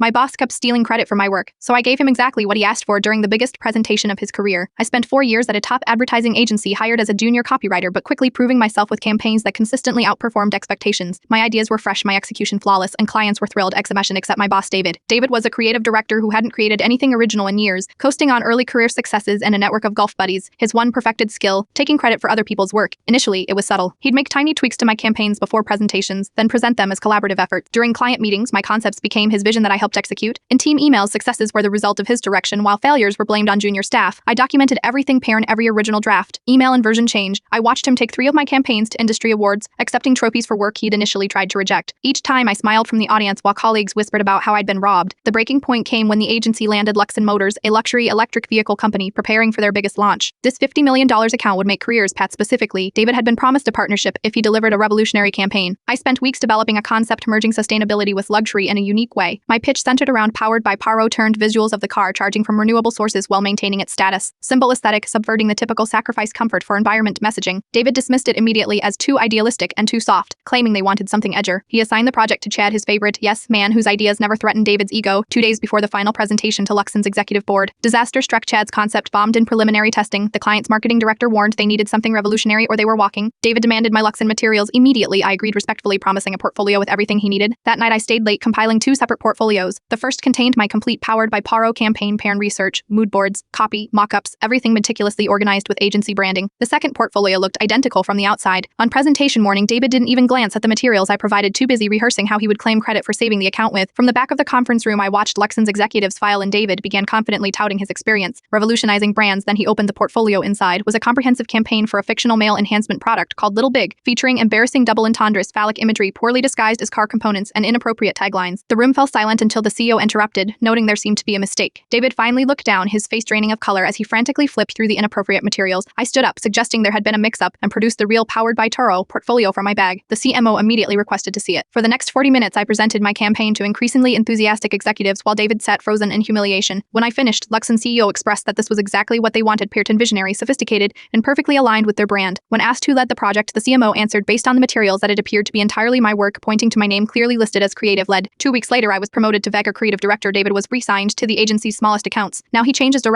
My boss kept stealing credit for my work, so I gave him exactly what he asked for during the biggest presentation of his career. I spent 4 years at a top advertising agency hired as a junior copywriter, but quickly proving myself with campaigns that consistently outperformed expectations. My ideas were fresh, my execution flawless, and clients were thrilled, except my boss David. David was a creative director who hadn't created anything original in years, coasting on early career successes and a network of golf buddies. His one perfected skill, taking credit for other people's work. Initially, it was subtle. He'd make tiny tweaks to my campaigns before presentations, then present them as collaborative efforts. During client meetings, my concepts became his vision that I helped execute. In team emails, successes were the result of his direction, while failures were blamed on junior staff. I documented everything, pairing every original draft, email, and version change. I watched him take 3 of my campaigns to industry awards, accepting trophies for work he'd initially tried to reject. Each time, I smiled from the audience while colleagues whispered about how I'd been robbed. The breaking point came when the agency landed Luxon Motors, a luxury electric vehicle company preparing for their biggest launch. This $50 million account would make careers path. Specifically, David had been promised a partnership if he delivered a revolutionary campaign. I spent weeks developing a concept merging sustainability with luxury in a unique way. My pitch centered around powered by Paro turned visuals of the car charging from renewable sources while maintaining its status. Simple aesthetic, subverting the typical sacrifice comfort for environment messaging. David dismissed it immediately as too idealistic and too soft, claiming they wanted something edgier. He assigned the project to Chad, his favorite yes man whose ideas never threatened David's ego. 2 days before the final presentation to Luxon's executive board, disaster struck. Chad's concept bombed in preliminary testing. The client's marketing director warned they needed something revolutionary or they were walking. David demanded my Luxon materials immediately. I agreed respectfully, promising a portfolio with everything he needed. That night I stayed late compiling 2 separate portfolios. The first contained my complete powered by Paro campaign plan research, mood boards, copy, mock-ups, everything meticulously organized with agency branding. The second portfolio looked identical from the outside. On presentation morning, David didn't even glance at the materials I provided, too busy rehearsing how he would claim credit for saving the account with. From the back of the conference room, I watched Luxon's executives file and David began confidently touting his experience, revolutionizing brands. Then he opened the portfolio. Inside was a comprehensive campaign for a fictional male enhancement product called Little Big, featuring embarrassing double entendres, phallic imagery poorly disguised as car components, and inappropriate taglines. The room fell silent until the CEO interrupted, noting there seemed to be a mistake. David finally looked down, his face draining of color as he frantically flipped through the inappropriate materials. I stood up, suggesting there had been a mix-up, and produced the real powered by Turo portfolio from my bag. The CMO immediately requested to see it. For the next 40 minutes, I presented my campaign to increasingly enthusiastic executives while David sat frozen in humiliation. When I finished, Luxon CEO expressed that this was exactly what they wanted: Pearton visionary, sophisticated, and perfectly aligned with their brand. When asked who led the project, the CMO answered based on the materials that it appeared to be entirely my work, pointing to my name clearly listed as creative-led. 2 weeks later, I was promoted to Vega creative director. David was re-signed to the agency's smallest accounts. Now he changes direction.